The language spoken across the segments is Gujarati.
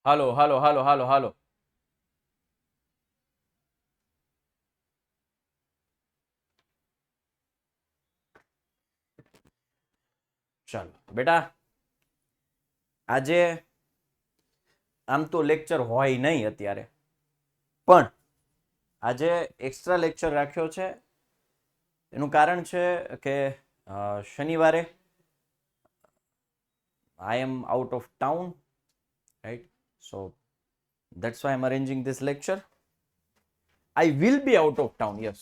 હાલો હાલો હાલો હાલો હાલો. ચાલો બેટા, આજે આમ તો લેક્ચર હોય નહીં અત્યારે, પણ આજે એક્સ્ટ્રા લેક્ચર રાખ્યો છે. એનું કારણ છે કે શનિવારે I am out of town, right? So that's why I'm arranging this lecture. I will be out of town, yes.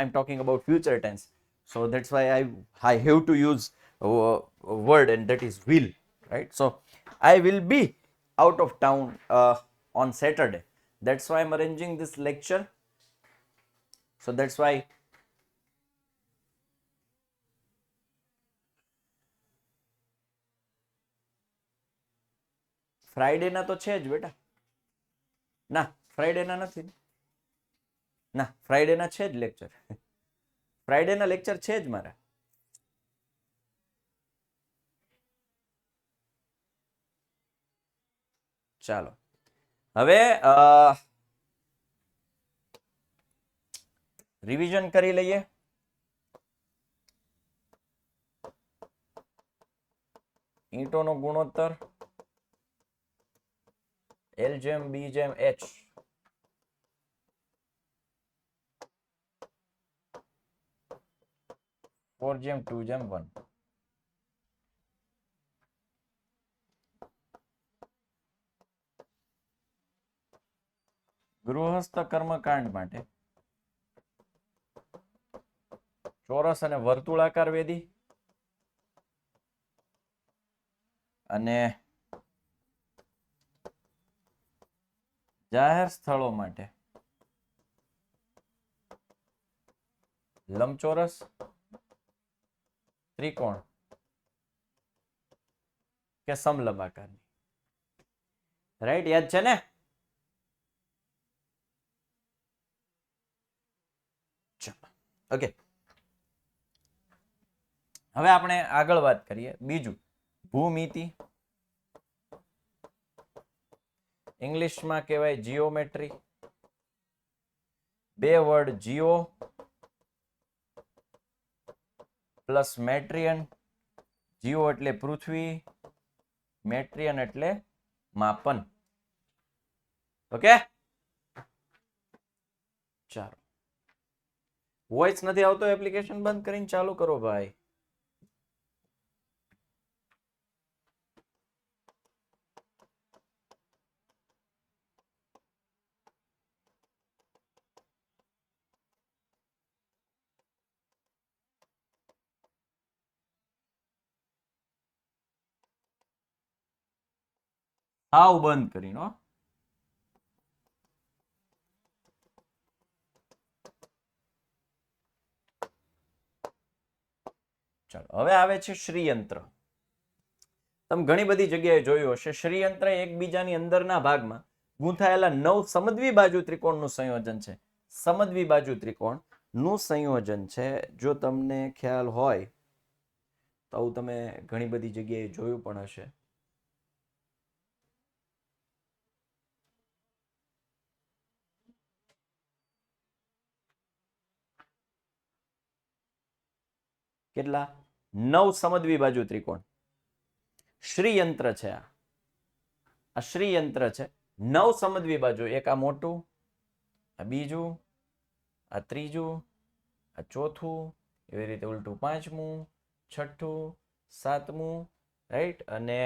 I'm talking about future tense. So that's why I have to use a word, and that is will, right? So I will be out of town on Saturday. That's why I'm arranging this lecture. So that's why Friday ના તો છે જ બેટા. ના, ફ્રાઈડે ના નથી. ના, ફ્રાઈડે ના છે જ લેક્ચર. ફ્રાઈડે ના લેક્ચર છે જ મારા. ચાલો હવે રિવિઝન કરી લઈએ. ઈંટોનો ગુણોત્તર L જેમ B જેમ H. ફોર જેમ 2 જેમ 1. ગૃહસ્થ કર્મકાંડ માટે ચોરસ અને વર્તુળાકાર વેદી અને જાહેર સ્થળો માટે લંબચોરસ, ત્રિકોણ કે સમલંબાકારની. રાઈટ, યાદ છે ને? ઓકે, હવે આપણે આગળ વાત કરીએ. બીજું, ભૂમિતિ, ઇંગ્લિશમાં કહેવાય જીઓમેટ્રી. બે વર્ડ જીઓ પ્લસ મેટ્રિયન. જીઓ એટલે પૃથ્વી, મેટ્રિયન એટલે માપન. ઓકે, ચાલો. વોઇસ નથી આવતો, એપ્લિકેશન બંધ કરીને ચાલુ કરો ભાઈ. આવ બંધ કરીને. ચાલો, હવે આવે છે શ્રીયંત્ર. તમે ઘણી બધી જગ્યાએ જોયું હશે. શ્રીયંત્ર એકબીજાની અંદરના ભાગમાં ગૂંથાયેલા 9 સમદ્વી બાજુ ત્રિકોણનું સંયોજન છે. સમદ્વી બાજુ ત્રિકોણ નું સંયોજન છે. જો તમને ખ્યાલ હોય તો આવું તમે ઘણી બધી જગ્યાએ જોયું પણ હશે. કેટલા? 9 સમદ્વી બાજુ ત્રિકોણ. શ્રીયંત્ર છે આ શ્રીયંત્ર છે. 9 સમદ્વી બાજુ. એક આ મોટું, આ બીજું, આ ત્રીજું, આ ચોથું, એવી રીતે ઉલટું પાંચમું, છઠ્ઠું, સાતમું, રાઈટ, અને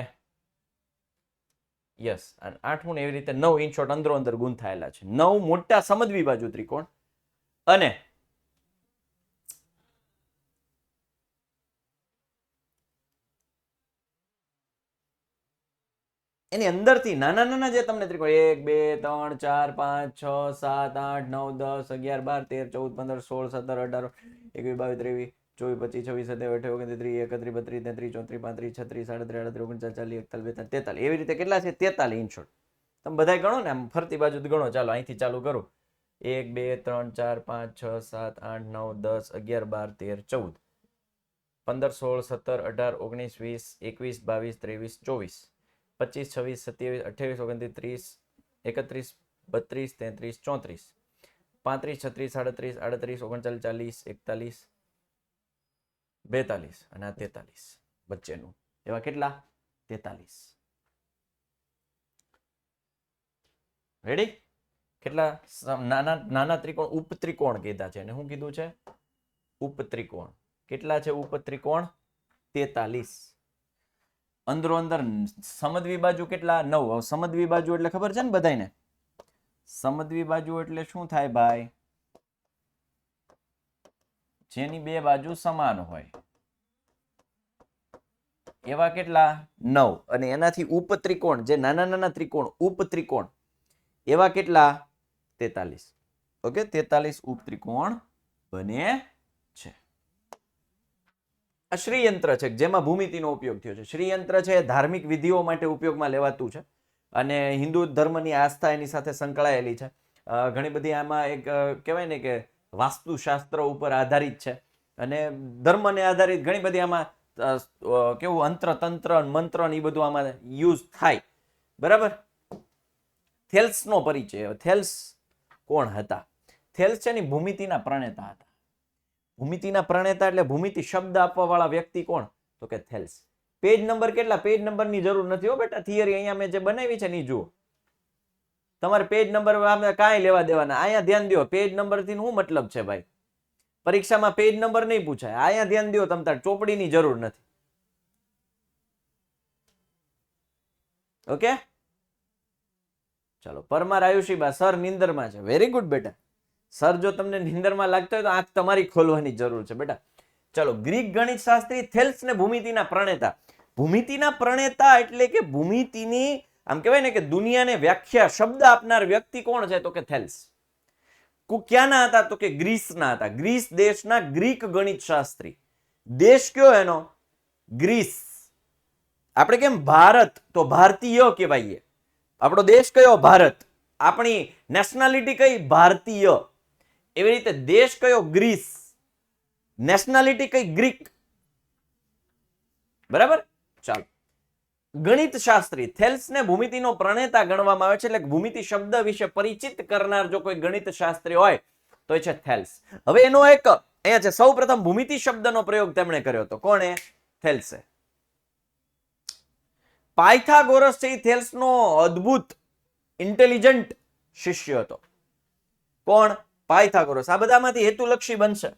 યસ, અને આઠમું, ને એવી રીતે 9 ઇન શોર્ટ અંદરો અંદર ગૂંથાયેલા છે. 9 મોટા સમદ્વી બાજુ ત્રિકોણ. અને એની અંદરથી નાના નાના જે તમને ત્રિકોણ 1 2 3 4 5 6 7 8 9 10 11 12 13 14 15 16 17 18 21 22 23 24 25 26 27 28 29 30 31 32 33 34 35 36 38 39 40 41 42 43 એવી રીતે કેટલા છે? 43 ઇન શોર્ટ. તમે બધા ગણો ને, આમ ફરતી બાજુ ગણો. ચાલો અહીંથી ચાલુ કરું. 1 2 3 4 5 6 7 8 9 10 11 12 13 14 15 16 17 18 19 20 21 22 23 24 25, 26, 27, 28, 29, 30, 31, 32, 33, 34, 35, 36, 38, 39, 40, 41, 42 અને આ 43 વચ્ચેનું એવા કેટલા 43 રેડી કેટલા નાના નાના ત્રિકોણ ઉપત્રિકોણ કીધા છે અને શું કીધું છે ઉપત્રિકોણ કેટલા છે ઉપત્રિકોણ 43 અંદરો અંદર સમદ્વી બાજુ કેટલા 9 સમદ્વી બાજુ એટલે ખબર છે ને બધાને સમદ્વી બાજુ એટલે શું થાય ભાઈ જેની બે બાજુ સમાન હોય એવા કેટલા 9 અને એનાથી ઉપત્રિકોણ જે નાના નાના ત્રિકોણ ઉપત્રિકોણ એવા કેટલા 43 ઓકે 43 ઉપત્રિકોણ બને છે આ શ્રીયંત્ર છે જેમાં ભૂમિતિનો ઉપયોગ થયો છે શ્રીયંત્ર છે ધાર્મિક વિધિઓ માટે ઉપયોગમાં લેવાતું છે અને હિન્દુ ધર્મની આસ્થા એની સાથે સંકળાયેલી છે ઘણી બધી આમાં એક કહેવાય ને કે વાસ્તુશાસ્ત્ર ઉપર આધારિત છે અને ધર્મને આધારિત ઘણી બધી આમાં કેવું અંત્ર તંત્ર મંત્ર એ બધું આમાં યુઝ થાય બરાબર થેલ્સનો પરિચય થેલ્સ કોણ હતા થેલ્સ છે ની ભૂમિતિના પ્રણેતા હતા ભૂમિતિના પ્રણેતા એટલે ભૂમિતિ શબ્દ આપવા વાળા વ્યક્તિ કોણ તો કે થેલ્સ પેજ નંબર કેટલા પેજ નંબરની જરૂર નથી હો બેટા થિયરી અહીંયા મેં જે બનાવી છે ને જુઓ તમારે પેજ નંબર કાંઈ લેવા દેવાના અહીંયા ધ્યાન દો પેજ નંબર થી શું મતલબ છે ભાઈ પરીક્ષામાં પેજ નંબર નહીં પૂછાય અહીંયા ધ્યાન દો તમ તાર ચોપડીની જરૂર નથી ઓકે ચલો પરમાર આયુષીબા સર નિંદરમાં છે વેરી ગુડ બેટા સર જો તમને નિંદરમાં લાગતો હોય તો આંખ તમારી ખોલવાની જરૂર છે બેટા ચલો ગ્રીક ગણિત શાસ્ત્રી થેલ્સ ને ભૂમિતિના પ્રણેતા એટલે કે ભૂમિતિની આમ કહેવાય ને કે દુનિયાને વ્યાખ્યા શબ્દ આપનાર વ્યક્તિ કોણ છે તો કે થેલ્સ ક્યાંના હતા તો કે ગ્રીસના હતા ગ્રીસ દેશના ગ્રીક ગણિત શાસ્ત્રી દેશ કયો એનો ગ્રીસ આપણે કેમ ભારત તો ભારતીય કહેવાય આપણો દેશ કયો ભારત આપણી નેશનાલિટી કઈ ભારતીય એવી રીતે દેશ કયો ગ્રીસ નેશનાલિટી કઈ ગ્રીક બરાબર ચાલો ગણિત શાસ્ત્રી થેલ્સને ભૂમિતિનો પ્રણેતા ગણવામાં આવે છે એટલે ભૂમિતિ શબ્દ વિશે પરિચિત કરનાર જો કોઈ ગણિત શાસ્ત્રી હોય તો એ છે થેલ્સ હવે એનો એક અહીંયા છે સૌપ્રથમ ભૂમિતિ શબ્દનો પ્રયોગ તેમણે કર્યો હતો કોણે થેલ્સે પાયથાગોરસ છે એ થેલ્સનો અદ્ભુત ઇન્ટેલિજન્ટ શિષ્ય હતો કોણ પાયથાગોરસ આ બધામાંથી હેતુલક્ષી બનશે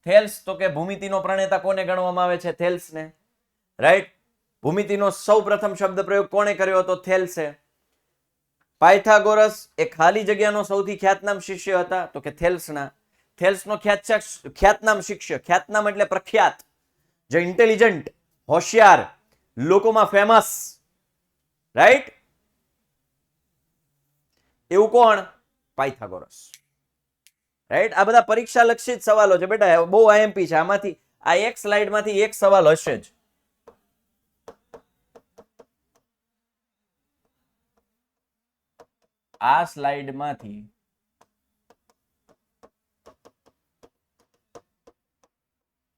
થેલ્સ તો કે ભૂમિતિનો પ્રણેતા કોને ગણવામાં આવે છે થેલ્સને રાઈટ ભૂમિતિનો સૌપ્રથમ શબ્દ પ્રયોગ કોણે કર્યો હતો થેલ્સે પાયથાગોરસ એ ખાલી જગ્યાનો સૌથી ખ્યાતનામ શિષ્ય હતા તો કે થેલ્સનો ખ્યાતનામ શિષ્ય ખ્યાતનામ એટલે પ્રખ્યાત જે ઇન્ટેલિજન્ટ હોશિયાર લોકોમાં ફેમસ રાઈટ એવું કોણ પાયથાગોરસ રાઈટ આ બધા પરીક્ષા લક્ષિત સવાલો છે બેટા બહુ આઈએમપી છે આમાંથી આ એક સ્લાઇડમાંથી એક સવાલ હશે જ આ સ્લાઇડમાંથી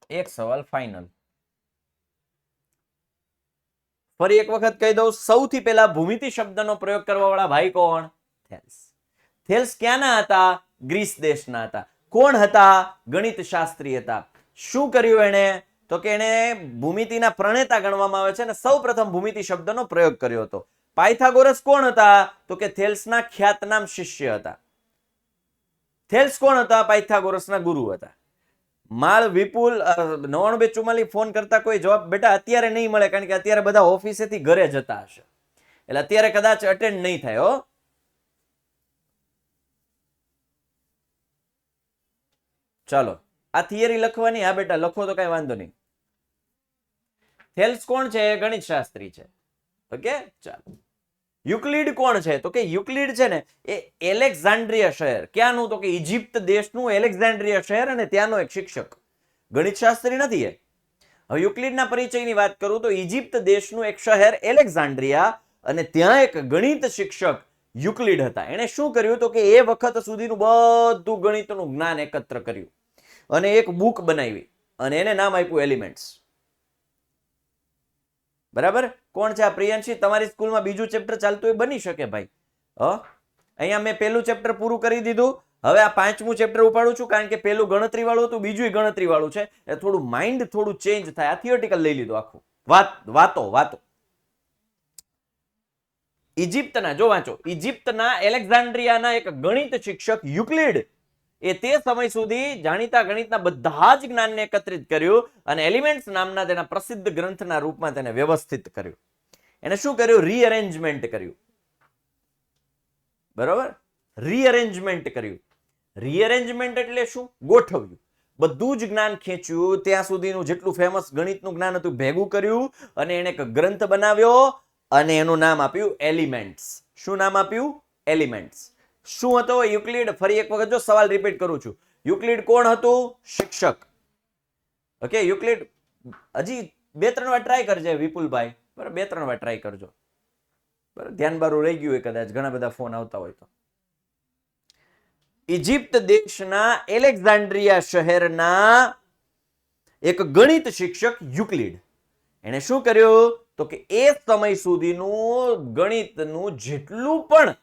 એક સવાલ ફાઇનલ ફરી એક વખત કહી દઉં સૌથી પહેલા ભૂમિતિ શબ્દનો પ્રયોગ કરવા વાળા ભાઈ કોણ થેલ્સ ક્યાંના હતા ગ્રીસ દેશના હતા કોણ હતા ગણિત શાસ્ત્રી હતા શું કર્યું એણે તો કે એણે ભૂમિતિના પ્રણેતા ગણવામાં આવે છે અને સૌપ્રથમ ભૂમિતિ શબ્દનો પ્રયોગ કર્યો હતો પાયથાગોરસ કોણ હતા તો કે થેલ્સના ખ્યાતનામ શિષ્ય હતા થેલ્સ કોણ હતા પાયથાગોરસના ગુરુ હતા માળ વિપુલ 9944 ફોન કરતા કોઈ જવાબ બેટા અત્યારે નહીં મળે કારણ કે અત્યારે બધા ઓફિસેથી ઘરે જતા હશે એટલે અત્યારે કદાચ અટેન્ડ નહીં થાય હો ચાલો આ થિયરી લખવાની હા બેટા લખો તો કઈ વાંધો નહીં થેલ્સ કોણ છે ગણિત શાસ્ત્રી છે ઓકે ચાલો યુક્લિડ કોણ છે તો કે યુક્લિડ છે ને એ એલેક્ઝાન્ડ્રિયા શહેર ક્યાંનું તો કે ઇજિપ્ત દેશનું એલેક્ઝાન્ડ્રિયા શહેર અને ત્યાંનો એક શિક્ષક ગણિત શાસ્ત્રી નથી એ હવે યુક્લિડના પરિચયની વાત કરું તો ઇજિપ્ત દેશનું એક શહેર એલેક્ઝાન્ડ્રિયા અને ત્યાં એક ગણિત શિક્ષક યુક્લિડ હતા એણે શું કર્યું તો કે એ વખત સુધીનું બધું ગણિતનું જ્ઞાન એકત્ર કર્યું અને એક બુક બનાવી અને એને નામ આપ્યું એલિમેન્ટ્સ બરાબર? કોણ છે આ પ્રિયાંશી? તમારી સ્કૂલમાં બીજું ચેપ્ટર ચાલતું એ બની શકે ભાઈ. અહીંયા મેં પહેલું ચેપ્ટર પૂરું કરી દીધું. હવે આ પાંચમું ચેપ્ટર ઉપાડું છું, કારણ કે પહેલું ગણતરી વાળું હતું, બીજું ગણતરી વાળું છે. એટલે થોડું માઇન્ડ થોડું ચેન્જ થાય. આ થિયોરિટિકલ લઈ લીધું આખું. વાતો. ઇજિપ્તના, જો વાંચો, ઇજિપ્તના એલેક્ઝાન્ડ્રિયાના એક ગણિત શિક્ષક યુક્લિડ એ તે સમય સુધી જાણીતા ગણિતના બધા જ જ્ઞાનને એકત્રિત કર્યું અને એલિમેન્ટ્સ નામના તેના પ્રસિદ્ધ ગ્રંથના રૂપમાં તેને વ્યવસ્થિત કર્યું. એને શું કર્યું? રીઅરેન્જમેન્ટ કર્યું. બરોબર? રીઅરેન્જમેન્ટ કર્યું. રીઅરેન્જમેન્ટ એટલે શું? ગોઠવ્યું. બધું જ જ્ઞાન ખેંચ્યું, ત્યાં સુધીનું જેટલું ફેમસ ગણિતનું જ્ઞાન હતું ભેગું કર્યું અને એને એક ગ્રંથ બનાવ્યો અને એનું નામ આપ્યું એલિમેન્ટ્સ. શું નામ આપ્યું? એલિમેન્ટ્સ. શું હતો યુક્લિડ? ફરી એક વખત જો સવાલ રિપીટ કરું છું. યુક્લિડ કોણ હતું? શિક્ષક. ઓકે, યુક્લિડ હજી 2-3 વાર ટ્રાય કરજે વિપુલભાઈ. બરાબર, 2-3 વાર ટ્રાય કરજો. બરાબર, ધ્યાન બારું રહી ગયું હોય કદાચ, ઘણા બધા ફોન આવતા હોય તો. ઇજિપ્ત દેશના એલેક્ઝાન્ડ્રિયા શહેરના એક ગણિત શિક્ષક યુક્લિડ, એને શું કર્યું? તો કે એ સમય સુધીનું ગણિતનું જેટલું પણ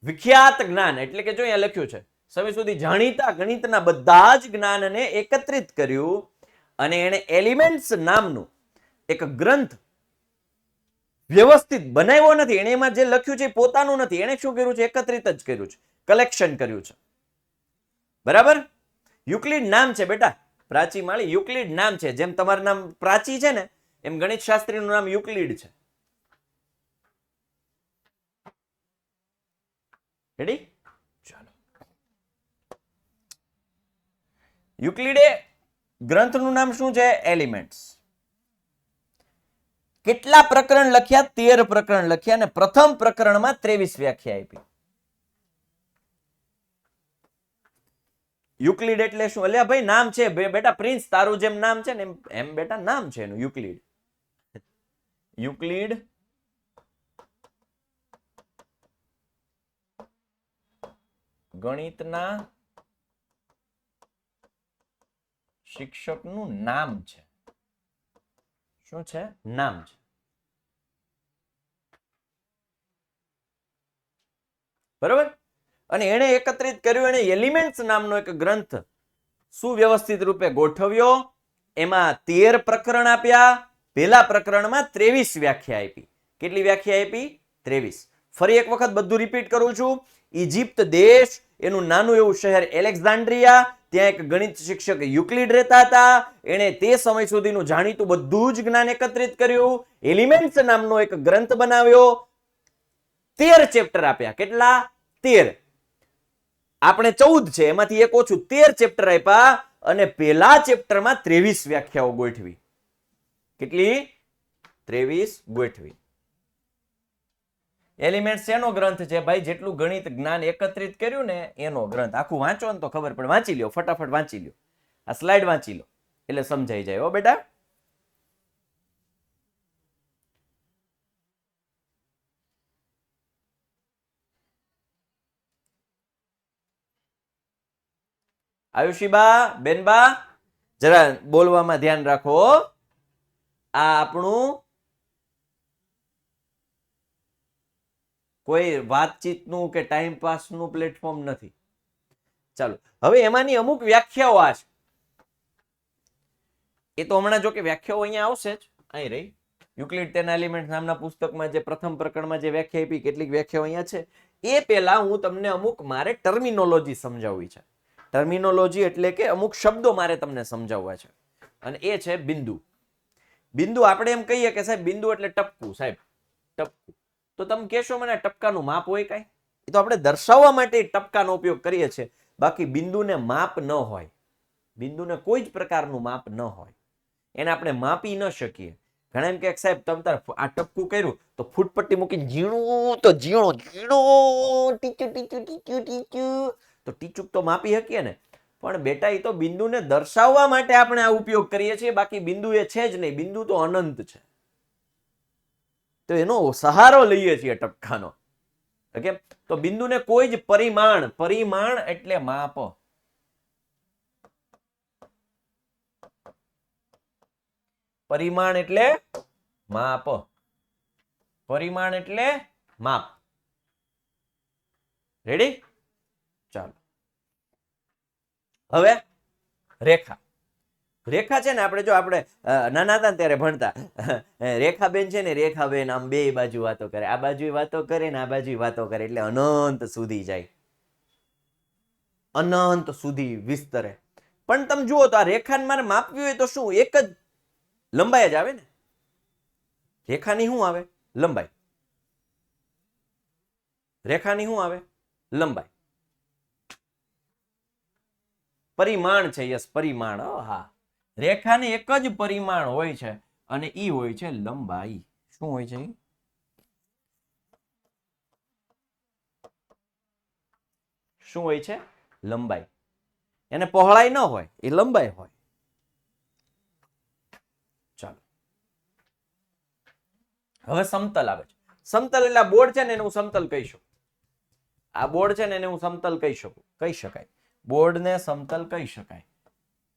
વિખ્યાત જ્ઞાન, એટલે કે જો અહીંયા લખ્યું છે સમય સુધી જાણીતા ગણિતના બધા જ જ્ઞાનને એકત્રિત કર્યું અને એને એલિમેન્ટ્સ નામનું એક ગ્રંથ વ્યવસ્થિત બનાવ્યો નથી. એને એમાં જે લખ્યું છે એ પોતાનું નથી. એને શું કર્યું છે? એકત્રિત જ કર્યું છે, કલેક્શન કર્યું છે. બરાબર? યુક્લિડ નામ છે બેટા, પ્રાચી માળી, યુક્લિડ નામ છે. જેમ તમારું નામ પ્રાચી છે ને, એમ ગણિત શાસ્ત્રીનું નામ યુક્લિડ છે. રેડી? ચાલો. યુક્લિડે ગ્રંથનું નામ શું છે? એલિમેન્ટ્સ. કેટલા પ્રકરણ લખ્યા? 13 પ્રકરણ લખ્યા અને પ્રથમ પ્રકરણમાં 23 વ્યાખ્યા આપી. યુક્લિડ એટલે શું? અલ્યા ભાઈ નામ છે બેટા, પ્રિન્સ તારું જેમ નામ છે ને એમ બેટા નામ છે એનું યુક્લિડ. યુક્લિડ ગણિતના શિક્ષકનું નામ છે. શું છે? નામ છે. બરોબર? અને એને એકત્રિત કર્યું, એને એલિમેન્ટ્સ નામનો એક ગ્રંથ સુવ્યવસ્થિત રૂપે ગોઠવ્યો. એમાં 13 પ્રકરણ આપ્યા. પહેલા પ્રકરણમાં 23 વ્યાખ્યા આપી. કેટલી વ્યાખ્યા આપી? 23. ફરી એક વખત બધું રિપીટ કરું છું. ઇજિપ્ત દેશ, એનું નાનું એવું શહેર એલેક્ઝાન્ડ્રિયા, ત્યાં એક ગણિત શિક્ષક યુક્લિડ રહેતા હતા. એણે તે સમય સુધીનું જાણીતું બધું જ જ્ઞાન એકત્રિત કર્યું, એલિમેન્ટ્સ નામનો એક ગ્રંથ બનાવ્યો, 13 ચેપ્ટર આપ્યા. કેટલા? 13. આપણે 14 છે, એમાંથી એક ઓછું, 13 ચેપ્ટર આપ્યા અને પહેલા ચેપ્ટરમાં 23 વ્યાખ્યાઓ ગોઠવી. કેટલી? 23 ગોઠવી. એલિમેન્ટ્સ એનો ગ્રંથ છે ભાઈ, જેટલું ગણિત જ્ઞાન એકત્રિત કર્યું ને એનો ગ્રંથ. આખું વાંચો ને તો ખબર પડે. વાંચી લ્યો, ફટાફટ વાંચી લ્યો. આ સ્લાઇડ વાંચી લો એટલે સમજાઈ જાય. હો બેટા, આયુષીબા, બેનબા, જરા બોલવામાં ધ્યાન રાખો. આ આપણું કોઈ વાતચીતનું કે ટાઈમ પાસનું પ્લેટફોર્મ નથી. ચાલો, હવે એમાંની અમુક વ્યાખ્યાઓ આ છે. એ તો હમણાં જો કે વ્યાખ્યાઓ અહીંયા આવશે જ. અહીં રહી યુક્લિડ તેના એલિમેન્ટ નામના પુસ્તકમાં જે પ્રથમ પ્રકરણમાં જે વ્યાખ્યા આપી, કેટલીક વ્યાખ્યાઓ અહીંયા છે. એ પહેલા હું તમને અમુક મારે ટર્મિનોલોજી સમજાવવી છે. ટર્મિનોલોજી એટલે કે અમુક શબ્દો મારે તમને સમજાવવા છે. અને એ છે બિંદુ. બિંદુ આપણે એમ કહીએ કે સાહેબ બિંદુ એટલે ટપકું. સાહેબ ટપકું, તો તમે કહેશો મને ટપકાનું માપ હોય કાંઈ? એ તો આપણે દર્શાવવા માટે ટપકાનો ઉપયોગ કરીએ છીએ, બાકી બિંદુને માપ ન હોય. બિંદુને કોઈ જ પ્રકારનું માપ ન હોય, એને આપણે માપી ન શકીએ. ઘણા એમ કે સાહેબ તમે તાર આ ટપકું કર્યું તો ફૂટપટ્ટી મૂકીને ઝીણું તો ઝીણું ટીચું ટીચું ટીચું ટીચું તો ટીચુક તો માપી શકીએ ને. પણ બેટા એ તો બિંદુને દર્શાવવા માટે આપણે આ ઉપયોગ કરીએ છીએ, બાકી બિંદુ એ છે જ નહીં. બિંદુ તો અનંત છે, તો એનો સહારો લઈએ છીએ ટપકાનો. ઓકે, તો બિંદુને કોઈ જ પરિમાણ એટલે માપ. પરિમાણ એટલે માપ, પરિમાણ એટલે માપ. રેડી? ચાલો હવે રેખા. રેખા છે ને આપણે જો આપણે નાના હતા ત્યારે ભણતા રેખાબેન છે ને, રેખાબેન આમ બે બાજુ વાતો કરે, આ બાજુ વાતો કરે ને આ બાજુ વાતો કરે એટલે અનંત સુધી જાય, અનંત સુધી વિસ્તરે. પણ તમે જુઓ તો આ રેખાને મારે માપવી હોય તો શું એક જ લંબાઈ જ આવે ને. રેખાની શું આવે? લંબાઈ. રેખાની શું આવે? લંબાઈ. પરિમાણ છે, યસ પરિમાણ. હા, રેખાને એક જ પરિમાણ હોય છે અને ઈ હોય છે લંબાઈ. શું હોય છે? શું હોય છે? લંબાઈ. એને પહોળાઈ ન હોય, એ લંબાઈ હોય. ચાલો હવે સમતલ આવે છે. સમતલ એટલે બોર્ડ છે ને એને હું સમતલ કહી શકું. આ બોર્ડ છે ને એને હું સમતલ કહી શકું, કહી શકાય. બોર્ડને સમતલ કહી શકાય.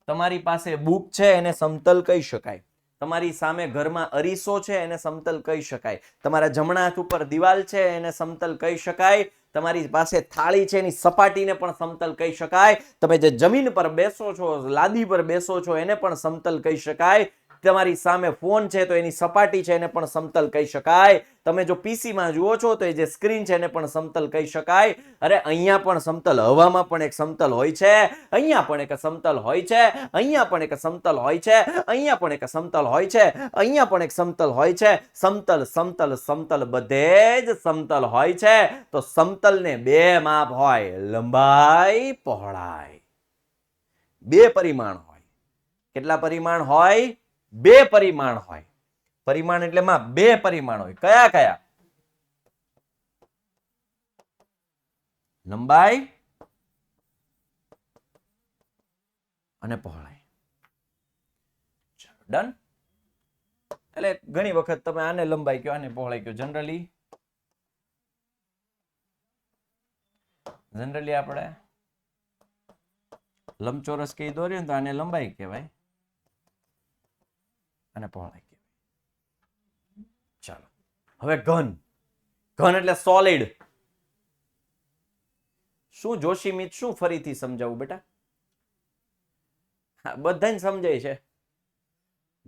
તમારી પાસે બુક છે એને સમતલ કહી શકાય. તમારી સામે ઘરમાં અરીસો છે એને સમતલ કહી શકાય. તમારા જમણા હાથ ઉપર દિવાલ છે એને સમતલ કહી શકાય. તમારી પાસે થાળી છે એની સપાટીને પણ સમતલ કહી શકાય. તમે જે જમીન પર બેસો છો, લાદી પર બેસો છો એને પણ સમતલ કહી શકાય. તમારી સામે ફોન છે તો એની સપાટી છે એને પણ સમતલ કહી શકાય. તમે જો પીસી માં જુઓ છો તો એ જે સ્ક્રીન છે એને પણ સમતલ કહી શકાય. અરે અહીંયા પણ સમતલ, હવામાં પણ એક સમતલ હોય છે, અહીંયા પણ એક સમતલ હોય છે, અહીંયા પણ એક સમતલ હોય છે, અહીંયા પણ એક સમતલ હોય છે, અહીંયા પણ એક સમતલ હોય છે. સમતલ સમતલ સમતલ બધે જ સમતલ હોય છે. તો સમતલને બે માપ હોય, લંબાઈ પહોળાઈ. બે પરિમાણ હોય. કેટલા પરિમાણ હોય? બે પરિમાણ હોય. પરિમાણ એટલે માં બે પરિમાણ હોય. કયા કયા? લંબાઈ અને પહોળાઈ. ડન. એટલે ઘણી વખત તમે આને લંબાઈ કયો, આને પહોળાઈ કયો. જનરલી આપણે લંબચોરસ કઈ દોર્યો ને તો આને લંબાઈ કહેવાય અને પહોળાઈ કહેવાય. ચાલો હવે ઘન. ઘન એટલે સોલિડ. શું જોશીમિત, શું ફરીથી સમજાવું બેટા? બધાને સમજાય છે.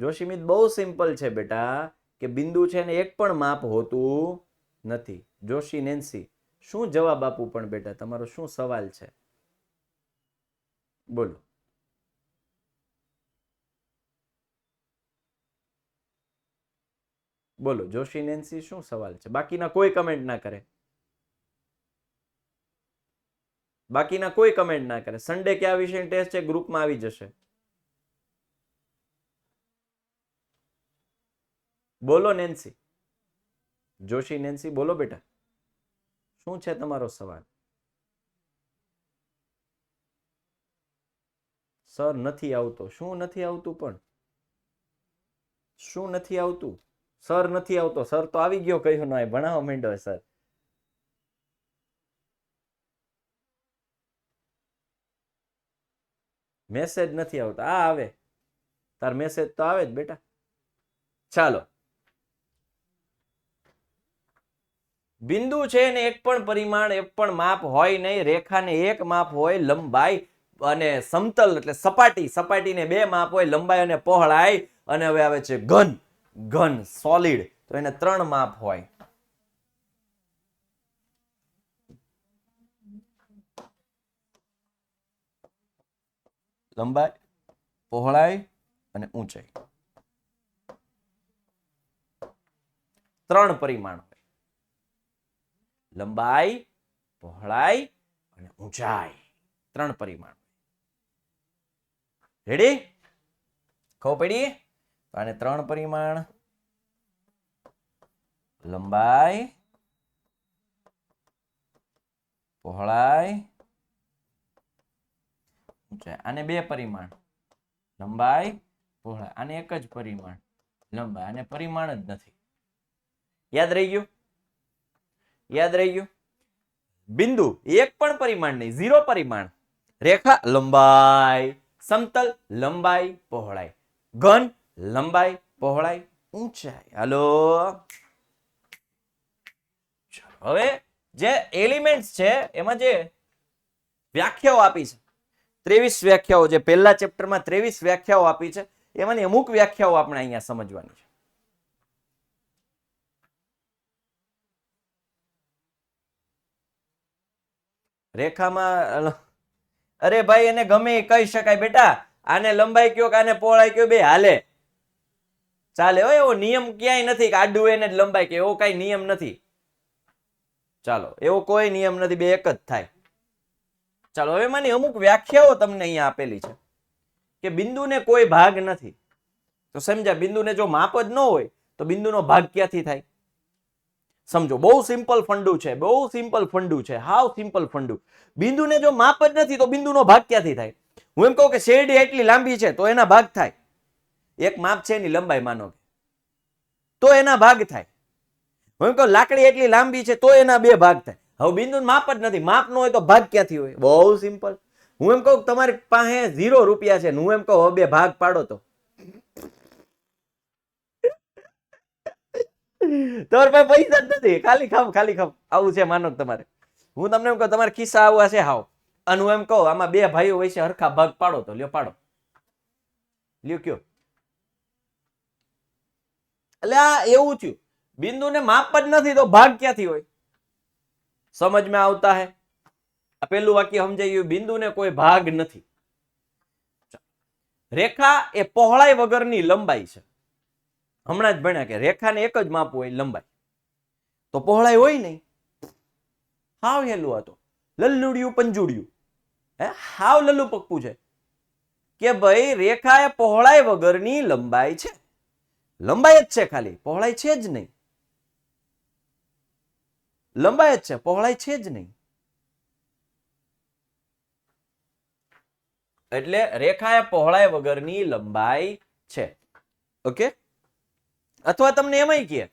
જોશીમિત બહુ સિમ્પલ છે બેટા, કે બિંદુ છે ને એક પણ માપ હોતું નથી. જોશી નેન્સી શું જવાબ આપું પણ બેટા? તમારો શું સવાલ છે? બોલો. બોલો જોશી નેન્સી શું સવાલ છે? બાકીના કોઈ કમેન્ટ ના કરે. બાકીના કોઈ કમેન્ટ ના કરે. સન્ડે કયા વિષયની ટેસ્ટ છે ગ્રુપમાં આવી જશે. બોલો નેન્સી. જોશી નેન્સી બોલો બેટા, શું છે તમારો સવાલ? સર નથી આવતો. શું નથી આવતું પણ? શું નથી આવતું? સર નથી આવતો. સર તો આવી ગયો, કહ્યું ના ભણાવવા માંડ્યો સર. મેસેજ નથી આવતો. આ આવે તાર મેસેજ તો આવે જ બેટા. ચાલો, બિંદુ છે ને એક પણ પરિમાણ, એક પણ માપ હોય નહીં. રેખાને એક માપ હોય, લંબાઈ, અને સમતલ એટલે સપાટી, સપાટીને બે માપ હોય, લંબાઈ અને પહોળાઈ. અને હવે આવે છે ઘન. ઘન સોલિડ, તો એને ત્રણ માપ હોય. લંબાઈ, પહોળાઈ અને ઊંચાઈ. ત્રણ પરિમાણ હોય. લંબાઈ, પહોળાઈ અને ઊંચાઈ. ત્રણ પરિમાણ. રેડી? ખબર પડી? આને ત્રણ પરિમાણ, લંબાઈ, પહોળાઈ, ઊંચાઈ. આને બે પરિમાણ, લંબાઈ, પહોળાઈ. આને એક જ પરિમાણ, લંબાઈ. આને પરિમાણ જ નથી. યાદ રહી ગયું? યાદ રહી ગયું? બિંદુ એક પણ પરિમાણ નહીં, 0 પરિમાણ. રેખા લંબાઈ, સમતલ લંબાઈ, પહોળાઈ. ઘન લંબાઈ, પહોળાઈ, ઊંચાઈ. હાલો, હવે જે એલિમેન્ટ્સ છે એમાં જે વ્યાખ્યાઓ આપી છે 23 વ્યાખ્યાઓ, જે પહેલા ચેપ્ટરમાં 23 વ્યાખ્યાઓ આપી છે એમાંની અમુક વ્યાખ્યાઓ આપણે અહીંયા સમજવાની છે. રેખામાં અરે ભાઈ એને ગમે એ કહી શકાય બેટા, આને લંબાઈ કયો કે આને પહોળાઈ કયો, બે હાલે ચાલે. એવો નિયમ ક્યાંય નથી કે આડું એને જ લંબાઈ કે, એવો કઈ નિયમ નથી. ચાલો, એવો કોઈ નિયમ નથી, બે એક જ થાય. ચાલો, હવે માની અમુક વ્યાખ્યાઓ તમને અહીંયા આપેલી છે કે બિંદુને કોઈ ભાગ નથી. તો સમજ્યા, બિંદુને જો માપ જ ન હોય તો બિંદુનો ભાગ ક્યાંથી થાય? સમજો, બહુ સિમ્પલ ફંડુ છે, બહુ સિમ્પલ ફંડુ છે, હાવ સિમ્પલ ફંડુ. બિંદુને જો માપ જ નથી તો બિંદુનો ભાગ ક્યાંથી થાય? હું એમ કહું કે શેરડી એટલી લાંબી છે તો એના ભાગ થાય. એક માપ છે એની લંબાઈ માનો તો એના ભાગ થાય. હું એમ કહું લાકડી એટલી લાંબી છે તો એના બે ભાગ થાય. હવે બિંદુ માપ જ નથી, માપ ન હોય તો ભાગ ક્યાંથી હોય? બહુ સિમ્પલ. હું એમ કહું તમારી પાસે 0 રૂપિયા છે, હું એમ કહું બે ભાગ પાડો તો તમારી પાસે પૈસા જ નથી, ખાલી ખામ. આવું છે માનો તમારે. હું તમને એમ કહું તમારે ખિસ્સા આવા છે હાવ, અને હું એમ કહું આમાં બે ભાઈઓ વચ્ચે હરખા ભાગ પાડો તો લ્યો પાડો, લ્યો કયો. એટલે આ એવું થયું, બિંદુને માપ જ નથી તો ભાગ ક્યાંથી હોય? સમજ में આવતા હે? આ પહેલું વાક્ય સમજાઈ ગયું, બિંદુને કોઈ ભાગ નથી. રેખા એ પહોળાઈ વગરની લંબાઈ છે. હમણાં જ ભણ્યા કે રેખાને એક જ માપ હોય, લંબાઈ, તો પહોળાઈ હોય નહીં. હાવ હેલું હતું, લલ્લુડિયું પંજુડિયું, હે હાવ લલ્લુ પક્કું છે કે ભાઈ રેખા એ પહોળાઈ વગરની લંબાઈ છે. લંબાઈ જ છે ખાલી, પહોળાઈ છે જ નહીં. લંબાઈ જ છે, પહોળાઈ છે જ નહીં. એટલે રેખા એ પહોળાઈ વગરની લંબાઈ છે. ઓકે, અથવા તમને એમાંય કહે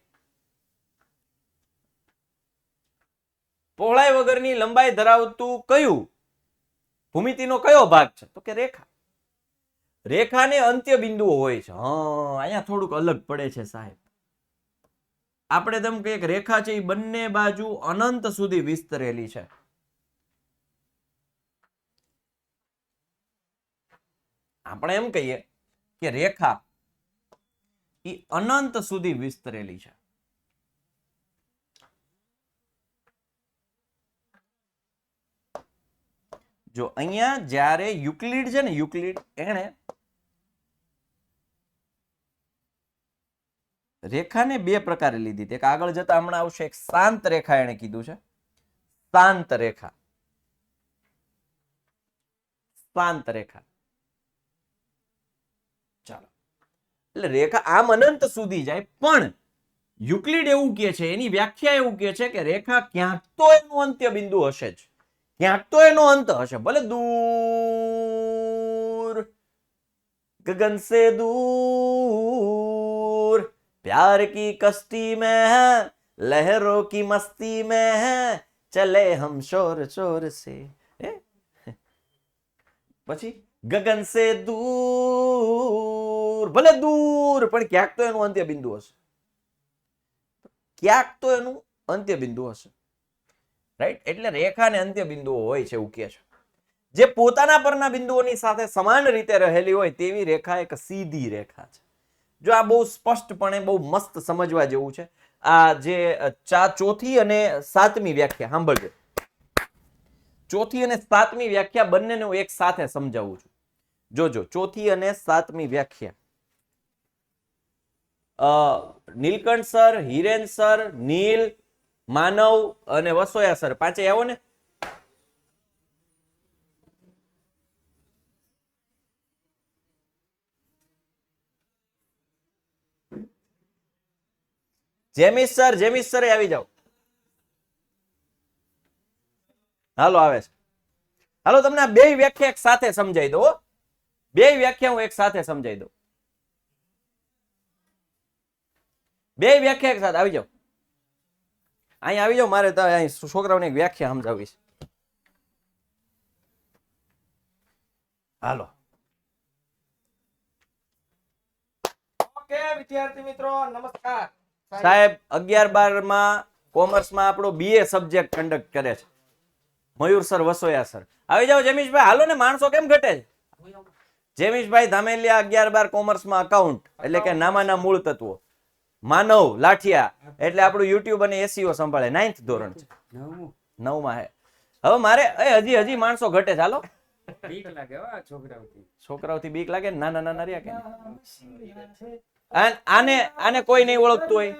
પહોળાઈ વગરની લંબાઈ ધરાવતું કયું ભૂમિતિનો કયો ભાગ છે? તો કે રેખા. રેખાને અંત્ય બિંદુઓ હોય છે. હા, અહીંયા થોડુંક અલગ પડે છે સાહેબ. આપણે તેમ કહીએ કે રેખા છે એ બંને બાજુ અનંત સુધી વિસ્તરેલી છે. આપણે એમ કહીએ કે રેખા એ અનંત સુધી વિસ્તરેલી છે. જો અહીંયા જ્યારે યુક્લિડ છે ને, યુક્લિડ એને રેખાને બે પ્રકારે લીધી હતી. એક આગળ જતા હમણાં આવશે, એક શાંત રેખા એને કીધું છે. શાંત રેખા, શાંત રેખા. ચાલો, એટલે રેખા આમ અનંત સુધી જાય, પણ યુક્લિડ એવું કહે છે, એની વ્યાખ્યા એવું કહે છે કે રેખા ક્યાંક તો એનું અંત્ય બિંદુ હશે જ, ક્યાંક તો એનો અંત હશે, ભલે દૂર, ગગન સે દૂર, प्यार की कश्ती में है, लहरों की मस्ती में है, चले हम शोर शोर से. પછી ગગન સે દૂર, ભલે દૂર, પણ ક્યાંક તો એનું અંત્ય બિંદુ હશે, ક્યાંક તો એનું અંત્ય બિંદુ હશે. રાઈટ? એટલે રેખાને અંત્ય બિંદુઓ હોય છે એવું કહે છે. જે પોતાના પરના બિંદુઓની સાથે સમાન રીતે રહેલી હોય તેવી રેખા એક સીધી રેખા છે. જો આ બહુ સ્પષ્ટપણે બહુ મસ્ત સમજવા જેવું છે. આ જે ચોથી અને સાતમી વ્યાખ્યા સાંભળજો. ચોથી અને સાતમી વ્યાખ્યા બંનેને હું એક સાથે સમજાવું છું. જોજો, ચોથી અને સાતમી વ્યાખ્યા નીલકંઠ સર, હિરેન સર, નીલ, માનવ અને વસોયા સર, પાંચે આવો ને. જેમિસ સર આવી જાઓ. હાલો, આવે છે. હાલો, તમને આ બે વ્યાખ્યા એક સાથે સમજાઈ દો. બે વ્યાખ્યા હું એક સાથે સમજાઈ દઉં. બે વ્યાખ્યા એક સાથે આવી જાઓ. અહીંયા આવી જાઓ, મારે અહીં છોકરાઓને એક વ્યાખ્યા સમજાવી છે. હાલો, ઓકે વિદ્યાર્થી મિત્રો નમસ્કાર સાહેબ 11-12 માં કોમર્સમાં આપણો BA સબ્જેક્ટ કન્ડક્ટ કરે છે મયુર સર વસોયા સર. આવી જાઓ જેમીશભાઈ. હાલો ને, માણસો કેમ ઘટે છે? જેમીશભાઈ ધામેલિયા 11-12 કોમર્સમાં અકાઉન્ટ એટલે કે નામાના મૂળ તત્વો. માનવ લાઠિયા એટલે આપણું યુટ્યુબ અને SEO સંભાળે. 9th ધોરણ છે. 9માં હે. હવે મારે હજી માણસો ઘટે છે. હાલો, બીક લાગે હો આ છોકરાઓથી બીક લાગે ને? નાના નાના રહ્યા કે આને કોઈ નહીં ઓળખતું હોય,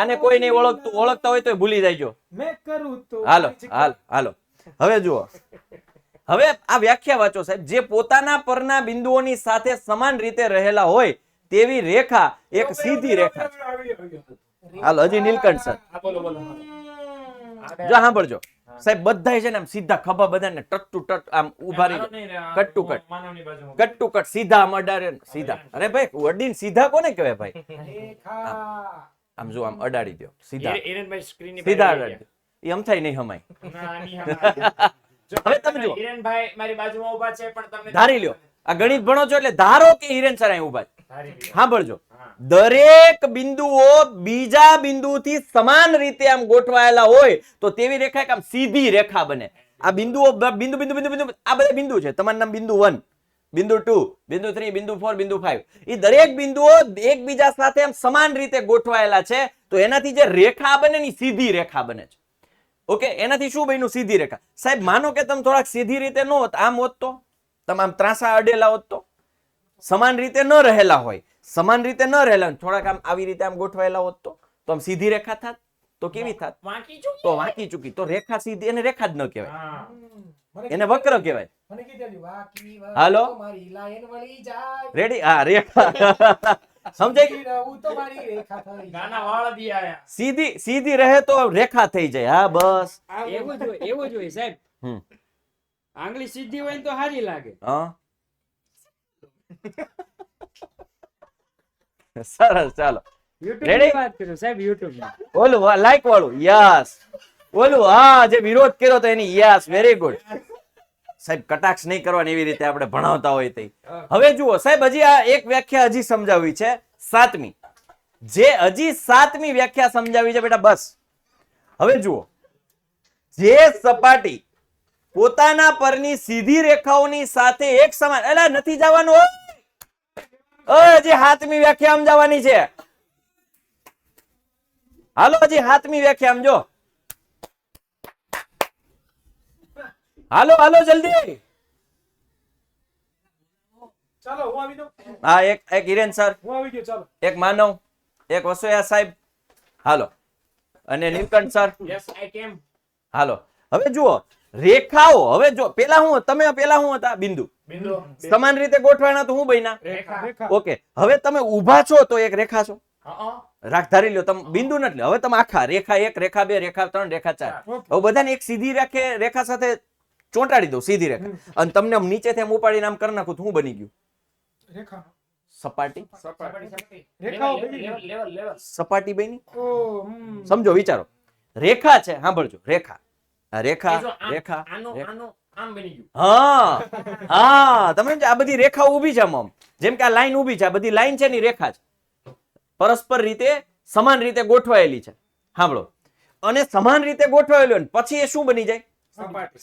આને કોઈ નહીં ઓળખતા હોય તો ભૂલી જાયજો. હાલો હવે જુઓ, હવે આ વ્યાખ્યા વાંચો સાહેબ. જે પોતાના પરના બિંદુઓની સાથે સમાન રીતે રહેલા હોય તેવી રેખા એક સીધી રેખા છે. હાલો, હજી નીલકંઠ સર જો સાંભળજો સાહેબ. બધા છે ને આમ સીધા ખભા બધાને ટટ ટુ ટટ આમ ઉભા રહી, કટ ટુ કટ સીધા આમ અડાડે સીધા. અરે ભાઈ, અડીને સીધા કોને કહેવાય ભાઈ? આમ જો આમ અડાડી દો સીધા, સીધા અડાડી દો. એ આમ થાય નહીં હમાય. હવે તમે જુઓ, હિરેનભાઈ મારી બાજુમાં ઊભા છે પણ તમને ધારી લ્યો આ ગણિત ભણો છો એટલે ધારો કે હિરેન સર અહીં ઊભા છે. સાંભળજો, દરેક બિંદુઓ બીજા બિંદુથી સમાન રીતે આમ ગોઠવાયેલા હોય તો તેવી રેખા એક આમ સીધી રેખા બને. આ બિંદુઓ બિંદુ બિંદુ બિંદુ બિંદુ આ બધા બિંદુ છે. તમારું નામ બિંદુ 1, બિંદુ 2, બિંદુ 3, બિંદુ 4, બિંદુ 5. એ દરેક બિંદુઓ એકબીજા સાથે આમ સમાન રીતે ગોઠવાયેલા છે તો એનાથી જે રેખા બને ને સીધી રેખા બને છે. ઓકે, એનાથી શું બન્યું? સીધી રેખા. સાહેબ માનો કે તમે થોડાક સીધી રીતે ન હોત, આમ હોત તો, તમે આમ ત્રાસા અડેલા હોત તો, સમાન રીતે ન રહેલા હોય, સમાન રીતે ન રહેલા થોડાક આમ આવી રીતે આમ ગોઠવાયેલા હોત તો આમ સીધી રેખા થાત તો કેવી થાત? તો વાંકી ચૂકી. તો રેખા સીધી, એને રેખા જ ન કહેવાય, એને વક્ર કહેવાય. હાલો, રેડી? હા, રેખા. સમજાય? સીધી રહે તો રેખા થઈ જાય. હા બસ એવું જ હોય સાહેબ. આંગળી સીધી હોય ને તો સારી લાગે. હા સરસ. ચાલો YouTube Ready? ની વાત કરું સાહેબ, YouTube ની. ઓલું લાઈક વાળું યસ, ઓલું હા જે વિરોધ કર્યો તો એની યસ, વેરી ગુડ સાહેબ. કટાક્ષ નહીં કરવાની એવી રીતે આપણે ભણાવતા હોય તે. હવે જુઓ સાહેબ, હજી આ એક વ્યાખ્યા હજી સમજાવવી છે, 7મી. જે હજી 7મી વ્યાખ્યા સમજાવી છે બેટા, બસ. હવે જુઓ, જે સપાટી પોતાના પરની સીધી રેખાઓની સાથે એક સમાન, એટલે નથી જવાનું, હજી 7મી વ્યાખ્યા સમજાવવાની છે. હાલો, હજી 7મી વ્યાખ્યા સમજો. હાલો હાલો જલ્દી. ચાલો હું આવી દઉં. હા, એક હિરેન સર, હું આવી ગયો. ચાલો, એક માનવ, એક વસોયા સાહેબ. હાલો, અને Neelkanth sir. Yes, I came. હાલો, હવે જુઓ રેખાઓ. હવે જો પેલા હું હતા બિંદુ સમાન રીતે ગોઠવાના તો હું બન્યા રેખા. ઓકે. હવે તમે ઊભા છો તો એક રેખા છો. હા રાખ ધારી લ્યો તમે બિંદુ નથી. હવે તમે આખા રેખા 1, રેખા 2, રેખા 3, રેખા 4, હવે બધાને એક સીધી રેખા સાથે ચોંટાડી દઉં, સીધી રેખા. અને તમને આમ નીચેથી આમ ઉપાડીને આમ કરી નાખું તો શું બની ગયું? રેખા. સપાટી. રેખાઓ સપાટી બની. ઓ સમજો, વિચારો. રેખા છે, સાંભળજો, રેખા. આ રેખા રેખા આમ બની ગયું. હા હા, તમે આ બધી રેખાઓ ઊભી છે આમ, જેમ કે આ લાઈન ઊભી છે, આ બધી લાઈન છે ની રેખા છે, પરસ્પર રીતે સમાન રીતે ગોઠવાયેલી છે. સાંભળો, અને સમાન રીતે ગોઠવાયેલું પછી એ શું બની જાય?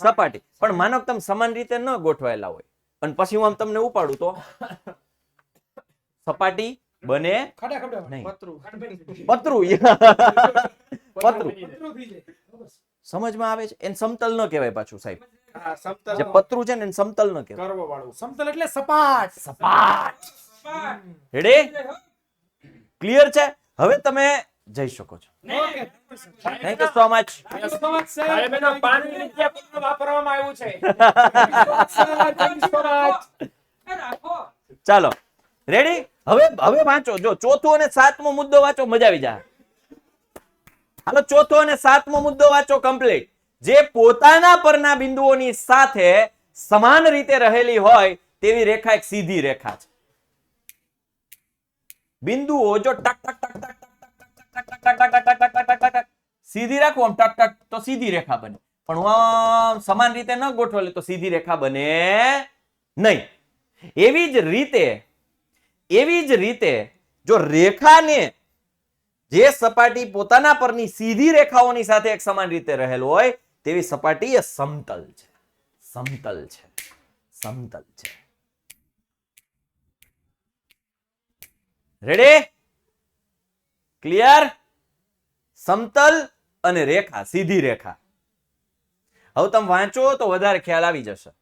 સપાટી. પણ માનો કે તમે સમાન રીતે ન ગોઠવાયેલા હોય અને પછી હું આમ તમને ઉપાડું તો સપાટી બને નહીં. પતરું. સમજમાં આવે છે? એને સમતલ ન કહેવાય પાછું સાહેબ. જે પતરું છે ને એને સમતલ ન કહેવાય. સમતલ એટલે સપાટ. સપાટ. રેડી? ક્લિયર છે? હવે તમે જઈ શકો છો. Thank you so much. સાહેબ એનો પાણી વિદ્યાપીઠમાં વાપરવામાં આવ્યું છે. ચાલો રેડી? હવે વાંચો. જો ચોથો અને 7મો મુદ્દો વાંચો, મજા આવી જાય. હાલો, ચોથો અને 7મો મુદ્દો વાંચો કમ્પ્લીટ. જે પોતાના પરના બિંદુઓની સાથે સમાન રીતે રહેલી હોય તેવી રેખા એક સીધી રેખા છે. બિંદુઓ જો ટક ટક ટક ટક સીધી રાખો આમ ટક ટક તો સીધી રેખા બને, પણ હું આમ સમાન રીતે ન ગોઠવેલી તો સીધી રેખા બને નહીં. એવી જ રીતે જો રેખાને જે સપાટી પોતાના પરની સીધી રેખાઓની સાથે એક સમાન રીતે રહેલ હોય તેવી સપાટી એ સમતલ છે. સમતલ છે. સમતલ છે. રેડી? ક્લિયર? સમતલ અને રેખા, સીધી રેખા. હવે તમે વાંચો તો વધારે ખ્યાલ આવી જશે.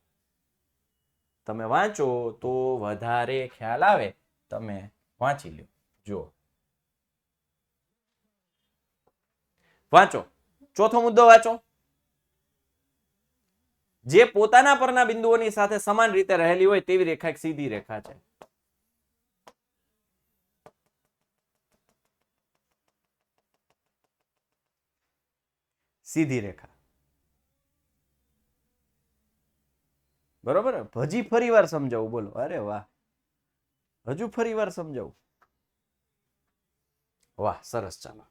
તમે વાંચો તો વધારે ખ્યાલ આવે. તમે વાંચી લ્યો. જુઓ, વાંચો. ચોથો મુદ્દો વાંચો. જે પોતાના પરના બિંદુઓની સાથે સમાન રીતે રહેલી હોય તેવી રેખા એક સીધી રેખા છે. સીધી રેખા. બરોબર? હજી ફરી વાર સમજાવું. બોલો. અરે વાહ, હજુ ફરી વાર સમજાવું. વાહ, સરસ. ચાલો,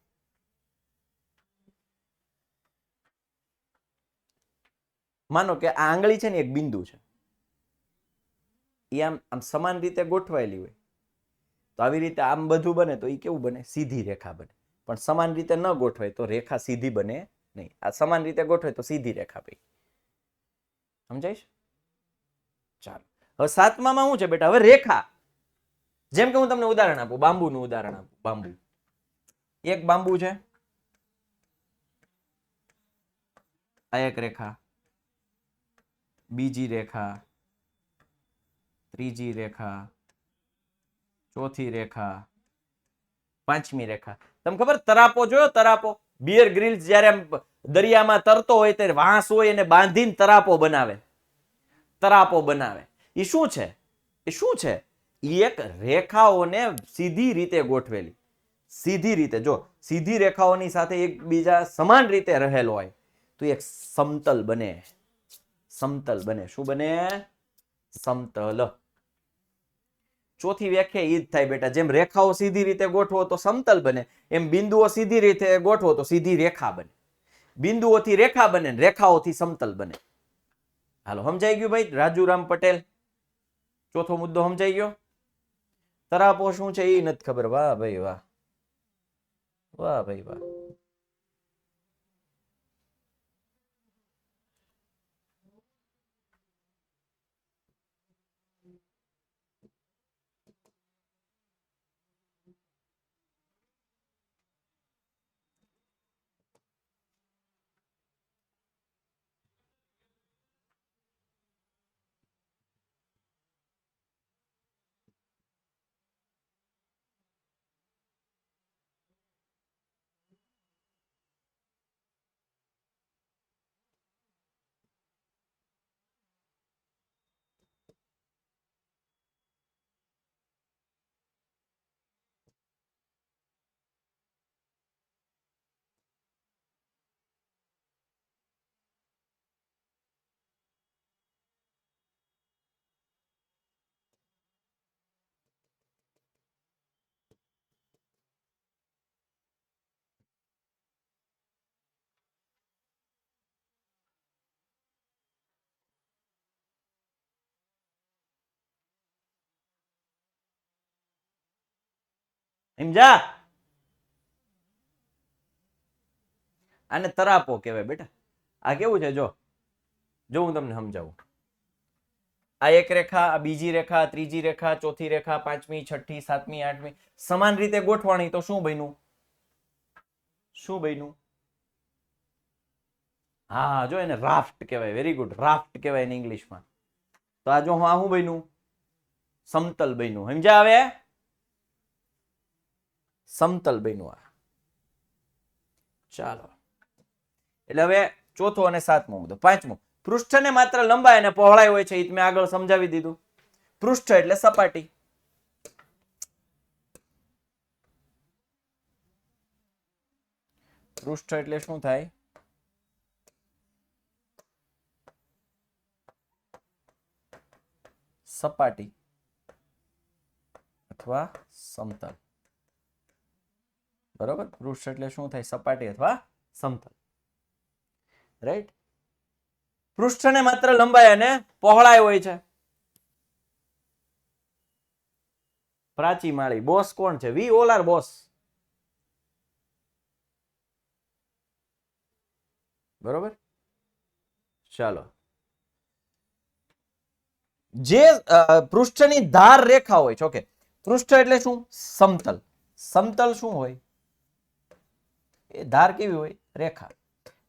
માનો કે આ આંગળી છે ને એક બિંદુ છે, એ આમ આમ સમાન રીતે ગોઠવાયેલી હોય તો આવી રીતે આમ બધું બને તો એ કેવું બને? સીધી રેખા બને. પણ સમાન રીતે ન ગોઠવાય તો રેખા સીધી બને નહીં. આ સમાન રીતે ગોઠવાય તો સીધી રેખા ભાઈ. સમજાય છે? ચાલો, હવે સાતમામાં શું છે બેટા? હવે રેખા. જેમ કે હું તમને ઉદાહરણ આપું, બાંબુનું ઉદાહરણ આપું. બાંબુ, એક બાંબુ છે, આ એક રેખા, બીજી રેખા, ત્રીજી રેખા, ચોથી રેખા, પાંચમી રેખા. તમને ખબર તરાપો જોયો? તરાપો, બિયર ગ્રિલ્સ જ્યારે આમ દરિયામાં તરતો હોય ત્યારે વાંસ હોય એને બાંધીને તરાપો બનાવે. તરાપો બનાવે. એ શું છે? એ શું છે? એ એક રેખાઓને સીધી રીતે ગોઠવેલી. સીધી રીતે, જો સીધી રેખાઓની સાથે એકબીજા સમાન રીતે રહેલો હોય તો એક સમતલ બને. સમતલ બને. શું બને? સમતલ. ચોથી વ્યાખ્યા એ જ થાય બેટા. જેમ રેખાઓ સીધી રીતે ગોઠવો તો સમતલ બને, એમ બિંદુઓ સીધી રીતે ગોઠવો તો સીધી રેખા બને. બિંદુઓથી રેખા બને, રેખાઓથી સમતલ બને. હાલો, સમજાઈ ગયું ભાઈ? રાજુરામ પટેલ, ચોથો મુદ્દો સમજાઈ ગયો? તરાપો શું છે એ નથી ખબર. વાહ ભાઈ વાહ, વાહ ભાઈ વાહ. સમજા? આને તરાપો કહેવાય બેટા. આ કેવું છે? જો જો હું તમને સમજાવું. આ એક રેખા, આ બીજી રેખા, ત્રીજી રેખા, ચોથી રેખા, પાંચમી, છઠ્ઠી, સાતમી, આઠમી સમાન રીતે ગોઠવાણી તો શું બન્યું? શું બન્યું? હા, જો એને રાફ્ટ કહેવાય. વેરી ગુડ, રાફ્ટ કહેવાય એને ઇંગ્લિશમાં. તો આ જો આ શું બન્યું? સમતલ બન્યું. સમજ્યા હવે? સમતલ બન્યું આ. ચાલો, એટલે હવે ચોથો અને સાતમો મુદ્દો. પાંચમો, પૃષ્ઠને માત્ર લંબાઈ અને પહોળાઈ હોય છે. એ મેં આગળ સમજાવી દીધું. પૃષ્ઠ એટલે સપાટી. પૃષ્ઠ એટલે શું થાય? સપાટી અથવા સમતલ. બરોબર? પૃષ્ઠ એટલે શું થાય? સપાટી અથવા સમતલ. રાઈટ? પૃષ્ઠને માત્ર લંબાઈ અને પહોળાઈ હોય છે. પ્રાચી માળી. બોસ કોણ છે? We all are boss. બરોબર, ચાલો. જે પૃષ્ઠની ધાર રેખા હોય છે, ઓકે, પૃષ્ઠ એટલે શું? સમતલ. સમતલ શું હોય? એ ધાર કેવી હોય? રેખા.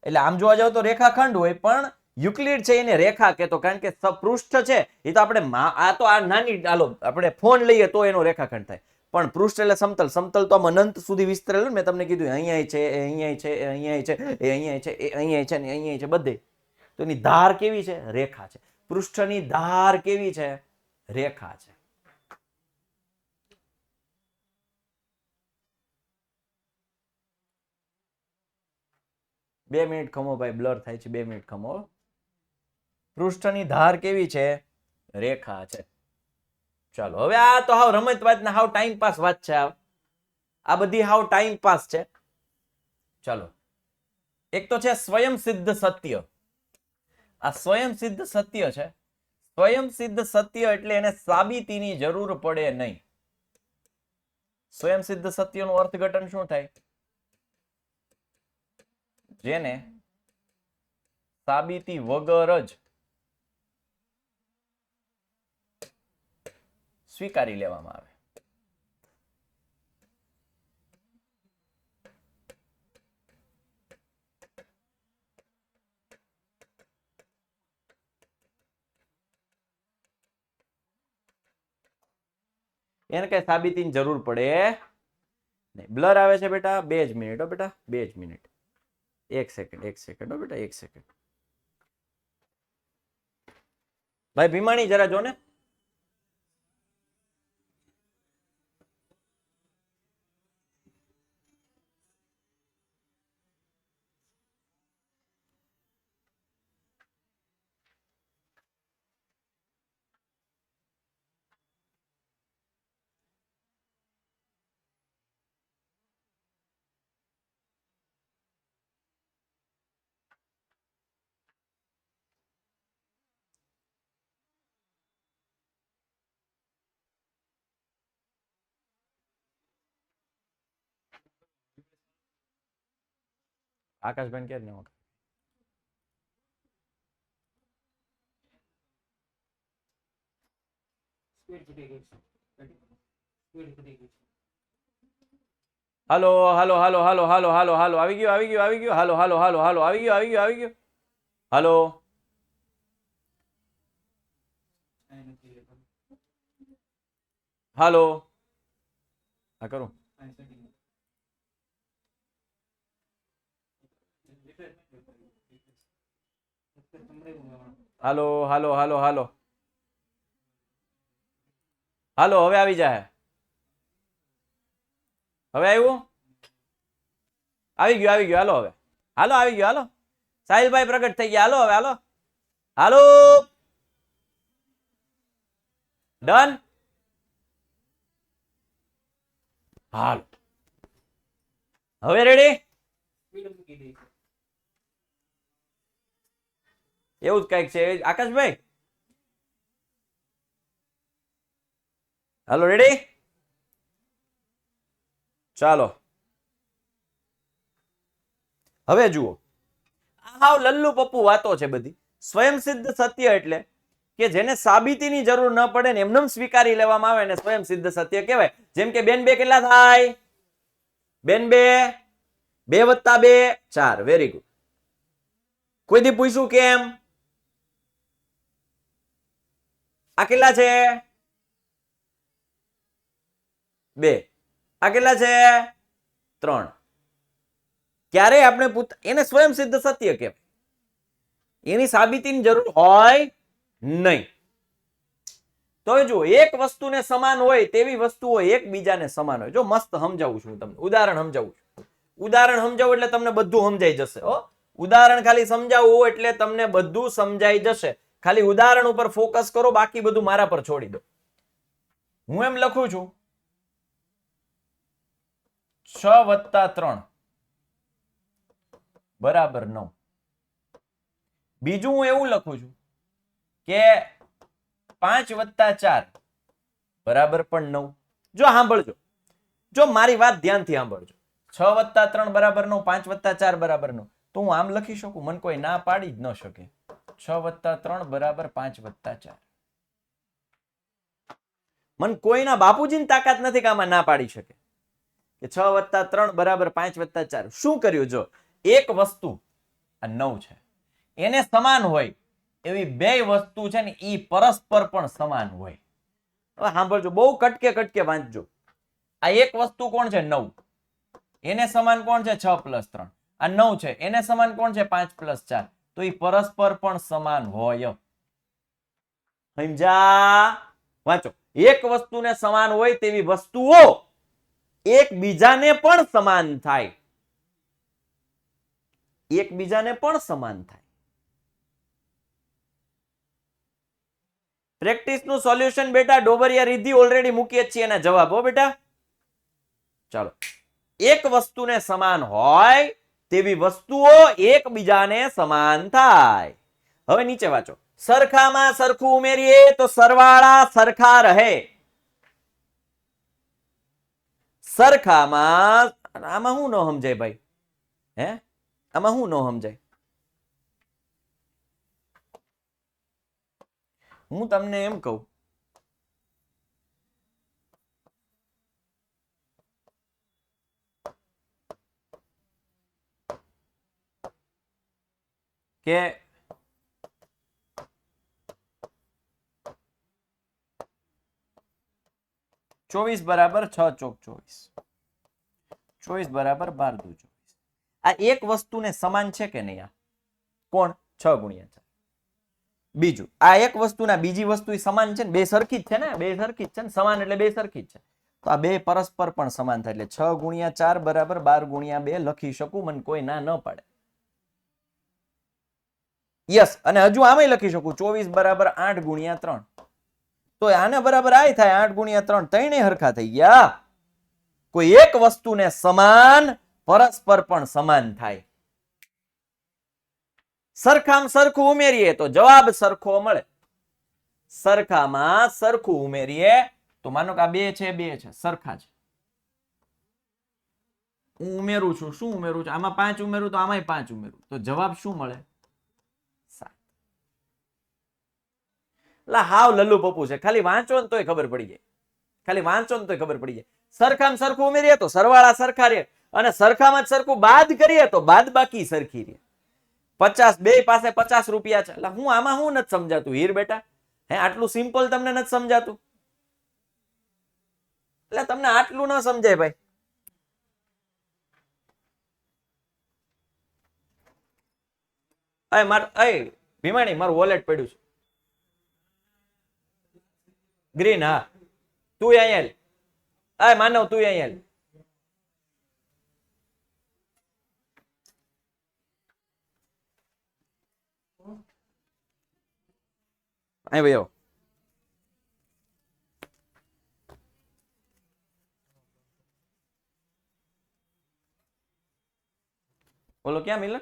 એટલે આમ જોવા જાવ તો રેખાખંડ હોય, પણ યુક્લિડ છે એને રેખા કહેતો, કારણ કે પૃષ્ઠ છે એ તો આપણે આ તો આ નાની ચાલો આપણે ફોન લઈએ તો એનો રેખાખંડ થાય, પણ પૃષ્ઠ એટલે સમતલ. સમતલ તો આમ અનંત સુધી વિસ્તરેલું. મેં તમને કીધું અહીંયા છે, અહીંયા છે, અહીંયા છે, અહીંયા છે, અહીંયા છે, ને અહીંયા છે, બધે. તો એની ધાર કેવી છે? રેખા છે. પૃષ્ઠની ધાર કેવી છે? રેખા છે. બે મિનિટ ખમો ભાઈ, બ્લર થાય છે. 2 મિનિટ ખમો. પૃષ્ઠની ધાર કેવી છે? રેખા છે. ચાલો, હવે આ તો હાવ રમત વાત ને હાવ ટાઈમ પાસ વાત છે. આ બધી હાવ ટાઈમ પાસ છે. ચાલો, એક તો છે સ્વયં સિદ્ધ સત્ય. આ સ્વયં સિદ્ધ સત્ય છે. સ્વયં સિદ્ધ સત્ય એટલે એને સાબિતીની જરૂર પડે નહીં. સ્વયં સિદ્ધ સત્યનું અર્થઘટન શું થાય? જેને સાબિતી વગર જ સ્વીકારી લેવામાં આવે. એને કઈ સાબિતીની જરૂર પડે નહીં. બ્લર આવે છે બેટા, 2 જ મિનિટ હો બેટા, 2 જ મિનિટ. 1 સેકન્ડ, 1 સેકન્ડ હો બેટા, 1 સેકન્ડ. ભાઈ ભીમાણી જરા જો ને. આકાશભાઈ ક્યારે ને હાલો હાલો હાલો હાલો હાલો હાલો હાલો આવી ગયો આવી ગયો આવી ગયો હાલો હાલો હાલો હાલો આવી ગયો આવી ગયો આવી ગયો હાલો હાલો હા કરું હાલો હાલો હાલો હાલો હાલો હવે આવી જાય હવે આવ્યું આવી ગયું હાલો હવે હાલો આવી ગયો હાલો સાહિલભાઈ પ્રગટ થઈ ગયા હાલો હવે હાલો હાલો ડન હાલો હવે રેડી એવું જ કઈક છે આકાશભાઈ હાલો રેડી ચાલો હવે જુઓ હાવ લલ્લુ પપ્પુ વાતો છે બધી સ્વયં સિદ્ધ સત્ય એટલે કે જેને સાબિતીની જરૂર ન પડે ને એમને સ્વીકારી લેવામાં આવે ને સ્વયં સિદ્ધ સત્ય કહેવાય જેમ કે બેન બે કેટલા થાય બેન બે 2 + 2 4 વેરી ગુડ કોઈ દી પૂછ્યું કેમ આ કેટલા છે 2 આ કેટલા છે 3 ક્યારે આપણે એને સ્વયં સિદ્ધ સત્ય કહેવાય એની સાબિતીની જરૂર હોય નહીં તો જો એક વસ્તુને સમાન હોય તેવી વસ્તુઓ એકબીજાને સમાન હોય જો મસ્ત સમજાવું છું તમને ઉદાહરણ સમજાવું એટલે તમને બધું સમજાઈ જશે હો ઉદાહરણ ખાલી સમજાવવું એટલે તમને બધું સમજાઈ જશે ખાલી ઉદાહરણ ઉપર ફોકસ કરો બાકી બધું મારા પર છોડી દો હું એમ લખું છું 6 + 3 બરાબર 9 બીજું હું એવું લખું છું કે 5 + 4 બરાબર પણ 9 જો સાંભળજો, જો મારી વાત ધ્યાનથી સાંભળજો. 6 + 3 બરાબર 9, 5 + 4 બરાબર 9. તો હું આમ લખી શકું? મને કોઈ ના પાડી જ ન શકે. 6 + 3 બરાબર 5 + 4. મને કોઈના બાપુજીની તાકાત નથી કે આમાં ના પાડી શકે કે 6 + 3 બરાબર 5 + 4. શું કર્યું? જો એક વસ્તુ આ 9 છે, એને સમાન હોય એવી બે વસ્તુ છે ને ઈ પરસ્પર પણ સમાન હોય. હવે સાંભળજો, બહુ કટકે કટકે વાંચજો. આ એક વસ્તુ કોણ છે? 9. એને સમાન કોણ છે? 6 + 3. આ 9 છે, એને સમાન કોણ છે? 5 + 4. તો ઈ પરસ્પર પણ સમાન હોય. સમજા? વાંચો. એક વસ્તુને સમાન હોય તેવી વસ્તુઓ એકબીજાને પણ સમાન થાય. એકબીજાને પણ સમાન થાય. પ્રેક્ટિસ નું સોલ્યુશન બેટા ડોબરિયા રીધી ઓલરેડી મૂકીએ છીએ એના જવાબ. હો બેટા, ચાલો. એક વસ્તુને સમાન હોય તેવી વસ્તુઓ એકબીજાને સમાન થાય. હવે નીચે વાંચો. સરખામાં સરખું ઉમેરીએ તો સરવાળા સરખા રહે. સરખામાં, આમાં શું ન સમજાય ભાઈ? હે, આમાં શું ન સમજાય? હું તમને એમ કહું, કે 24 બરાબર 6 ચોક 24. 24 બરાબર 12 દુ 24. આ એક વસ્તુને સમાન છે કે નહીં? આ કોણ? 6 × 4. બીજું, આ એક વસ્તુના બીજી વસ્તુ સમાન છે ને? બે સરખી જ છે ને? બે સરખી જ છે ને? સમાન એટલે બે સરખી જ છે. તો આ બે પરસ્પર પણ સમાન થાય એટલે 6 × 4 બરાબર 12 × 2 લખી શકું. મને કોઈ ના ન પાડે. યસ. અને હજુ આમે લખી શકું 24 બરાબર 8 × 3. તો આને બરાબર આય થાય 8 × 3. ત્રણેય હરખા થઈ ગયા. કોઈ એક વસ્તુને સમાન પરસ્પર પણ સમાન થાય. સરખામાં સરખું ઉમેરીએ તો જવાબ સરખો મળે. સરખામાં સરખું ઉમેરીએ તો માનો કે આ બે છે, બે છે, સરખા છે. હું ઉમેરું છું, શું ઉમેરું છું? આમાં 5 ઉમેરું તો આમાંય 5 ઉમેરું તો જવાબ શું મળે? 7. લા હાવ લલ્લુ પપ્પુ છે. ખાલી વાંચો ને તોય ખબર પડી જાય. ખાલી વાંચો ને તોય ખબર પડી જાય. સરખામાં સરખું ઉમેરીએ તો સરવાળા સરખા રહે, અને સરખામાં સરખું બાદ કરીએ તો બાદ બાકી સરખી રહે. 50, બે પાસે 50 રૂપિયા છે. એટલે હું આમાં હું નથી સમજાતું હીર બેટા? હે, આટલું સિમ્પલ તમને નથી સમજાતું? એટલે તમને આટલું ન સમજાય ભાઈ. ભીમાણી, મારું વોલેટ પડ્યું છે. ગ્રીન. હા, તું અહીંયા માનવ, તું અહીંયા અહીં ભાઈ. બોલો ક્યાં મિલન?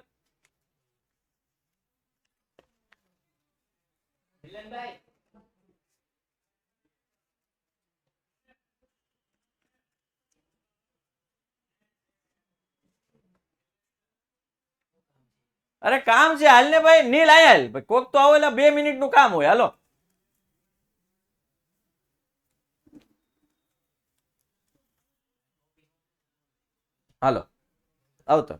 અરે કામ છે, હાલ ને ભાઈ. નીલ આયા, કોક તો આવો એટલે 2 મિનિટ નું કામ હોય. હાલો. હાલો, આવતો.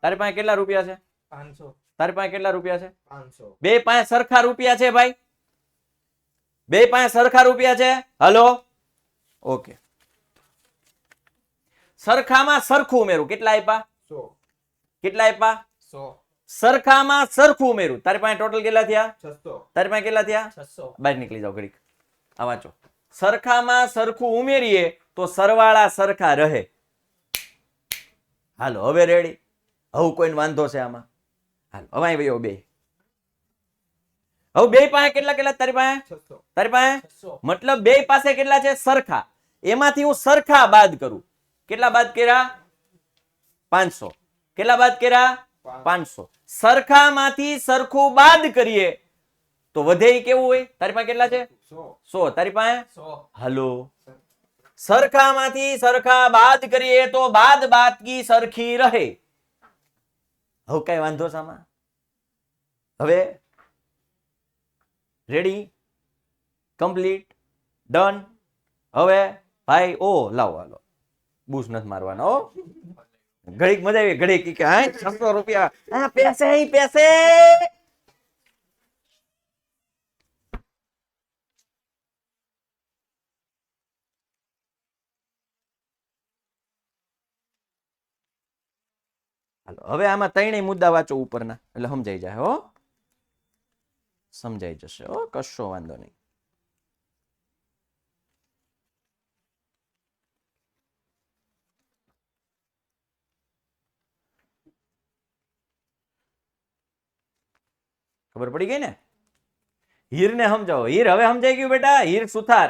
તારી પાસે કેટલા રૂપિયા છે? 500. તારી પાસે કેટલા રૂપિયા છે? 500. બે પાસે સરખા રૂપિયા છે ભાઈ. બે પાસે સરખા રૂપિયા છે. હાલો, ઓકે. સરખામાં સરખું ઉમેરું. કેટલા આપ્યા? 100. કેટલા આપ્યા? 100. સરખામાં સરખું ઉમેરું. તારી પાસે ટોટલ કેટલા થયા? 600. તારી પાસે કેટલા થયા? 600. બહાર નીકળી જાઓ ઘડીક. આ વાંચો. સરખામાં સરખું ઉમેરીએ તો સરવાળા સરખા રહે. હાલો, હવે રેડી? હવે કોઈને વાંધો છે આમાં? હાલો, હવે અહીં ભાઈઓ બે. હવે બે પાસે કેટલા કેટલા? તારી પાસે 600. તારી પાસે 600. મતલબ બે પાસે કેટલા છે? સરખા. એમાંથી હું સરખા બાદ કરું. કેટલા બાદ કર્યા? 500. કેટલા બાદ કર્યા? 500. સરખામાંથી સરખું બાદ કરીએ તો વધે ઈ કેવું હોય? તારી પાસે કેટલા છે? 100. તારી પાસે? હલો, સરખામાંથી સરખા બાદ કરીએ તો બાદ બાદકી સરખી રહે. હવે કઈ વાંધો સામા? હવે રેડી, કમ્પ્લીટ, ડન. હવે ભાઈ ઓ લાવો, હાલો બૂસ નથી મારવાનો હો. ઘડીક મજા આવી, ઘડીક કે હા 600 રૂપિયા હા પૈસે હી પૈસે. હાલો હવે આમાં ત્રણેય મુદ્દા વાંચો ઉપરના, એટલે સમજાઈ જાય હો, સમજાઈ જશે હો, કશો વાંધો નહીં. ખબર પડી ગઈ ને? હીર ને સમજાવો. હીર હવે સમજાઈ ગયું બેટા? હીર સુથાર.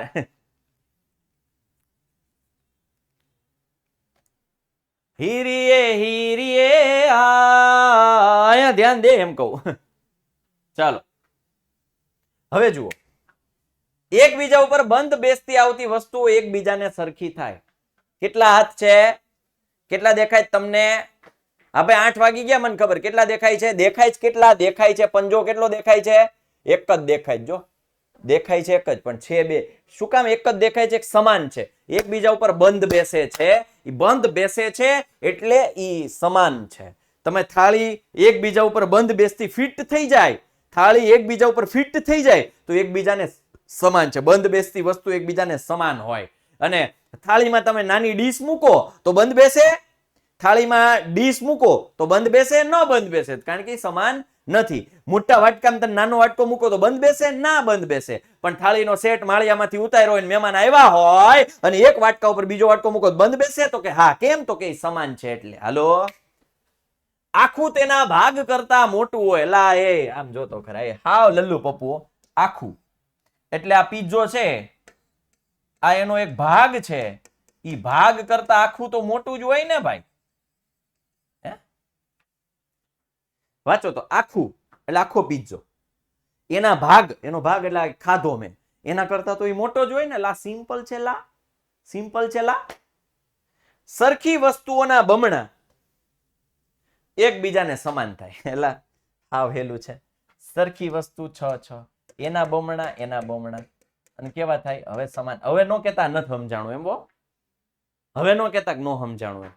હીરીએ અહીંયા ધ્યાન દે એમ કહું. ચાલો હવે જુઓ, એકબીજા ઉપર બંધ બેસતી આવતી વસ્તુઓ એકબીજાને સરખી થાય. કેટલા હાથ છે? કેટલા દેખાય તમને? હા ભાઈ 8 વાગી ગયા, મને ખબર. કેટલા દેખાય છે? દેખાય છે કેટલા? દેખાય છે પંજો કેટલો દેખાય છે? એક જ દેખાય. જો દેખાય છે એક જ, પણ છે બે. શું કામ એક જ દેખાય છે? સમાન છે, એકબીજા ઉપર બંધ બેસે છે. ઈ બંધ બેસે છે એટલે ઈ સમાન છે. તમે થાળી એકબીજા ઉપર બંધ બેસતી ફિટ થઈ જાય, થાળી એકબીજા ઉપર ફિટ થઈ જાય તો એકબીજાને સમાન છે. બંધ બેસતી વસ્તુ એકબીજાને સમાન હોય. અને થાળીમાં તમે નાની ડીશ મૂકો તો બંધ બેસે? થાળીમાં ડીશ મૂકો તો બંધ બેસે? ન બંધ બેસે, કારણ કે સમાન નથી. મોટા વાટકામાં તમે નાનો વાટકો મૂકો તો બંધ બેસે? ના બંધ બેસે. પણ થાળીનો સેટ માળિયામાંથી ઉતાર્યો હોય, મહેમાન આવ્યા હોય અને એક વાટકા ઉપર બીજો વાટકો મૂકો તો બંધ બેસે? તો કે હા. કેમ? તો કે સમાન છે એટલે. હાલો, આખું તેના ભાગ કરતા મોટું હોય. લા એ આમ જોતો ખરા, એ હાવ લલ્લુ પપ્પુ. આખું એટલે આ પીઝો છે, આ એનો એક ભાગ છે. ઈ ભાગ કરતા આખું તો મોટું જ હોય ને ભાઈ. વાંચો તો, આખું એટલે આખો પીઝો, એના ભાગ, એનો ભાગ એટલે ખાધો મેં, એના કરતા તો એ મોટો જ હોય ને. લા સિમ્પલ છે, લા સિમ્પલ છે. લા સરખી વસ્તુઓના બમણા એકબીજાને સમાન થાય. એટલે હાવ હેલું છે. સરખી વસ્તુ 6 એના બમણા અને કેવા થાય? હવે સમાન. હવે નો કેતા નથી સમજાણું એમ. હવે નો કેતા કે નો સમજાણું એમ.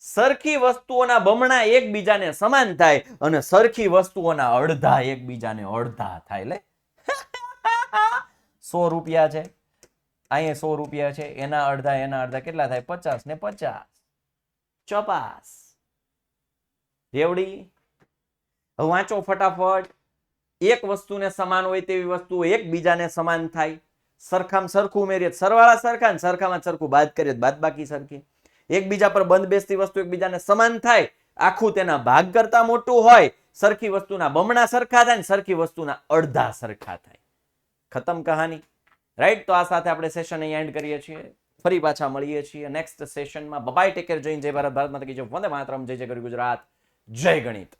સરખી વસ્તુઓના બમણા એકબીજાને સમાન થાય અને સરખી વસ્તુઓના અડધા એકબીજાને અડધા થાય. લે 100 રૂપિયા છે, અહીંયા 100 રૂપિયા છે, એના અડધા કેટલા થાય? 50 ને 50 ચોપાસ. રેવડી. હવે વાંચો ફટાફટ. એક વસ્તુને સમાન હોય તેવી વસ્તુઓ એકબીજાને સમાન થાય. સરખામાં સરખું ઉમેરીએ સરવાળા સરખા, ને સરખામાં સરખું બાદ કરીએ બાદબાકી સરખી. એકબીજા પર બંધ બેસતી વસ્તુ એકબીજાને સમાન થાય. આખું તેના ભાગ કરતા મોટું હોય. સરખી વસ્તુના બમણા સરખા થાય, ને સરખી વસ્તુના અડધા સરખા થાય. ખતમ કહાની. રાઈટ? તો આ સાથે આપણે સેશન અહીં એન્ડ કરીએ છીએ. ફરી પાછા મળીએ છીએ નેક્સ્ટ સેશનમાં. બાય, ટેક કેર, જય હિન્દ, જય ભારત, ભારત માતા કી જય, વંદે માતરમ, જય જય ગરવી ગુજરાત, જય ગણિત.